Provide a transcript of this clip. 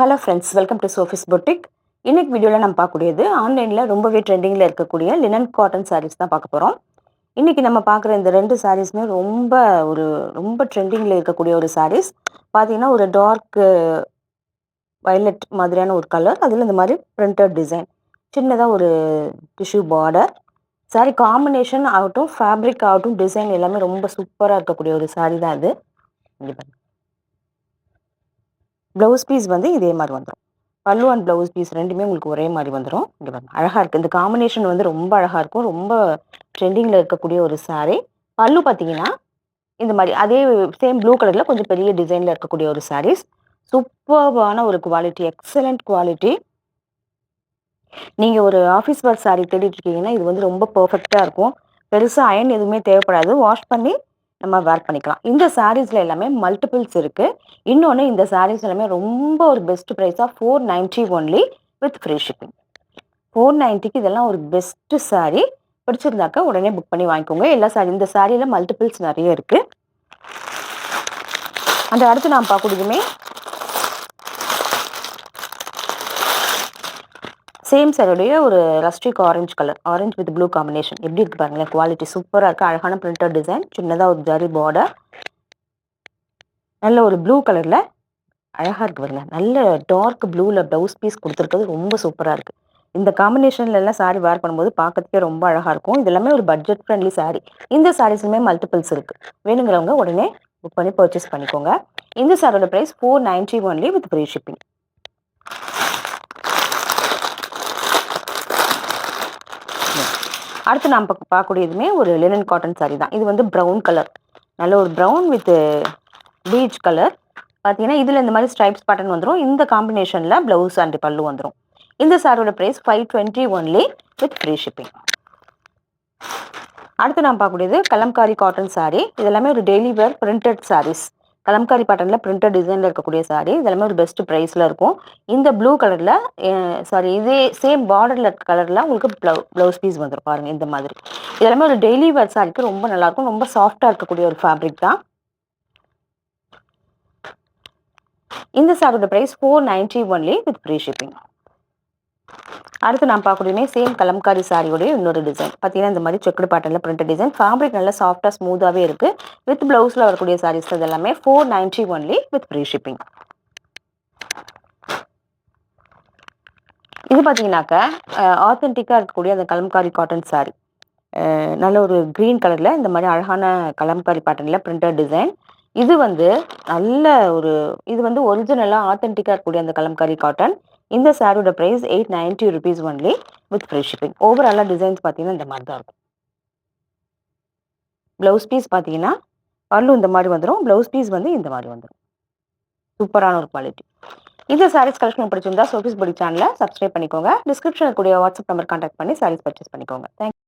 Hello friends, welcome to Sophie's boutique. இன்னைக்கு வீடியோவில் நம்ம பார்க்கக்கூடியது ஆன்லைனில் ரொம்பவே ட்ரெண்டிங்கில் இருக்கக்கூடிய லினன் காட்டன் சாரீஸ் தான் பார்க்க போகிறோம். இன்றைக்கி நம்ம பார்க்குற இந்த ரெண்டு சாரீஸுமே ரொம்ப ட்ரெண்டிங்கில் இருக்கக்கூடிய ஒரு சாரீஸ். பார்த்தீங்கன்னா ஒரு டார்க் வயலட் மாதிரியான ஒரு கலர், அதில் இந்த மாதிரி பிரிண்டட் டிசைன், சின்னதாக ஒரு டிஷ்யூ பார்டர். சாரீ காம்பினேஷன் ஆகட்டும், ஃபேப்ரிக் ஆகட்டும், டிசைன் எல்லாமே ரொம்ப சூப்பராக இருக்கக்கூடிய ஒரு சாரீ தான் இது. இங்கே பாருங்க, ப்ளவுஸ் பீஸ் வந்து இதே மாதிரி வந்துடும். பல்லு அண்ட் ப்ளவுஸ் பீஸ் ரெண்டுமே உங்களுக்கு ஒரே மாதிரி வந்துடும். இங்கே பாருங்க, அழகாக இருக்குது. இந்த காம்பினேஷன் வந்து ரொம்ப அழகாக இருக்கும். ரொம்ப ட்ரெண்டிங்கில் இருக்கக்கூடிய ஒரு சாரீ. பல்லு பார்த்தீங்கன்னா இந்த மாதிரி அதே சேம் ப்ளூ கலரில் கொஞ்சம் பெரிய டிசைனில் இருக்கக்கூடிய ஒரு சாரீஸ். சூப்பர்பான ஒரு குவாலிட்டி, எக்ஸலண்ட் குவாலிட்டி. நீங்கள் ஒரு ஆஃபீஸ் ஒர்க் சாரீ தேடிட்டு இருக்கீங்கன்னா இது வந்து ரொம்ப பர்ஃபெக்டாக இருக்கும். பெருசாக அயன் எதுவுமே தேவைப்படாது. வாஷ் பண்ணி நம்ம வேர் பண்ணிக்கலாம். இந்த சாரீஸில் எல்லாமே மல்டிபிள்ஸ் இருக்குது. இன்னொன்று, இந்த சாரீஸ் எல்லாமே ரொம்ப ஒரு பெஸ்ட் ப்ரைஸாக 490 ஒன்லி வித் ஃப்ரீ ஷிப்பிங். 490க்கு இதெல்லாம் ஒரு பெஸ்ட்டு சாரீ. பிடிச்சிருந்தாக்கா உடனே புக் பண்ணி வாங்கிக்கோங்க. எல்லா சாரீ, இந்த சாரியில் மல்டிபிள்ஸ் நிறைய இருக்குது. அந்த அடுத்து நான் பார்க்கக்கூடியதுமே சேம் சாரியுடைய ஒரு rustic orange colour, orange with blue combination. எப்படி இருக்குது பாருங்களேன், குவாலிட்டி சூப்பராக இருக்குது. அழகான பிரிண்டட் டிசைன், சின்னதாக ஒரு ஜரி பார்டர், நல்ல ஒரு ப்ளூ கலரில் அழகாக இருக்குது பாருங்க. நல்ல டார்க் ப்ளூவில் ப்ளவுஸ் பீஸ் கொடுத்துருக்கிறது ரொம்ப சூப்பராக இருக்குது. இந்த காம்பினேஷன்ல எல்லாம் சாரீ வேர் பண்ணும்போது பார்க்கறதுக்கே ரொம்ப அழகாக இருக்கும். இது எல்லாமே ஒரு பட்ஜெட் ஃப்ரெண்ட்லி சாரீ. இந்த சாரீஸுமே மல்டிபிள்ஸ் இருக்குது. வேணுங்கிறவங்க உடனே புக் பண்ணி பர்ச்சேஸ் பண்ணிக்கோங்க. இந்த சாரியோட price 490 only with free shipping. அடுத்து நாம் பார்க்கக்கூடியதுமே ஒரு லினன் காட்டன் சாரீ தான். இது வந்து ப்ரௌன் கலர், நல்ல ஒரு ப்ரௌன் வித் பீச் கலர். பார்த்தீங்கன்னா இதில் இந்த மாதிரி ஸ்ட்ரைப்ஸ் பேட்டர்ன் வந்துடும். இந்த காம்பினேஷனில் ப்ளவுஸ் அண்ட் பல்லு வந்துடும். இந்த சாரியோட price 520 only with free shipping. அடுத்து நாம் பார்க்கக்கூடியது கலம்காரி காட்டன் சாரீ. இதெல்லாமே ஒரு daily wear printed saris. Kalamkari பேட்டர்னில் பிரிண்டட் டிசைனில் இருக்கக்கூடிய சாரீ. இதெல்லாமே ஒரு பெஸ்ட் ப்ரைஸில் இருக்கும். இந்த ப்ளூ கலரில் இதே சேம் பார்டரில் இருக்க கலரில் உங்களுக்கு ப்ளவுஸ் பீஸ் வந்துடும் பாருங்கள். இந்த மாதிரி இதெல்லாமே ஒரு டெய்லி வேர் சாரீக்கு ரொம்ப நல்லாயிருக்கும். ரொம்ப சாஃப்டாக இருக்கக்கூடிய ஒரு ஃபேப்ரிக் தான். இந்த சாரியோட price 490 only with free shipping. அடுத்து நான் பார்க்கக்கூடியமே சேம் கலம்காரி சாரியோடைய இன்னொரு டிசைன். பார்த்தீங்கன்னா இந்த மாதிரி செக்குடு பேட்டர்னில் பிரிண்டட் டிசைன். ஃபேப்ரிக் நல்லா சாஃப்டாக ஸ்மூத்தாகவே இருக்குது. வித் ப்ளவுஸில் வரக்கூடிய சாரீஸ் இது எல்லாமே 490 ஒன்லி வித் ஃப்ரீ ஷிப்பிங். இது பார்த்தீங்கன்னாக்கா ஆத்தென்டிக்காக இருக்கக்கூடிய அந்த கலம்காரி காட்டன் சாரீ. நல்ல ஒரு க்ரீன் கலரில் இந்த மாதிரி அழகான கலம்காரி பேட்டர்னில் பிரிண்டட் டிசைன். இது வந்து நல்ல ஒரு இது வந்து ஒரிஜினலாக ஆத்தென்டிக்காக இருக்கக்கூடிய அந்த கலம்காரி காட்டன். இந்த சாரியோட price 890 rupees only with free shipping. ஓவராலாக டிசைன்ஸ் பார்த்தீங்கன்னா இந்த மாதிரி தான் இருக்கும். ப்ளவுஸ் பீஸ் பார்த்தீங்கன்னா பல்லு இந்த மாதிரி வந்துடும். ப்ளவுஸ் பீஸ் வந்து இந்த மாதிரி வந்துடும். சூப்பரான ஒரு குவாலிட்டி. இந்த சாரீஸ் கலெக்ஷன் பிடிச்சிருந்தா சோஃபிஸ் பொட்டிக் சேனலை சப்ஸ்கிரைப் பண்ணிக்கோங்க. டிஸ்கிரிப்ஷனில் கூடிய வாட்ஸ்அப் நம்பர் கான்டாக்ட் பண்ணி சாரீஸ் பர்ச்சேஸ் பண்ணிக்கோங்க. தேங்க்யூ.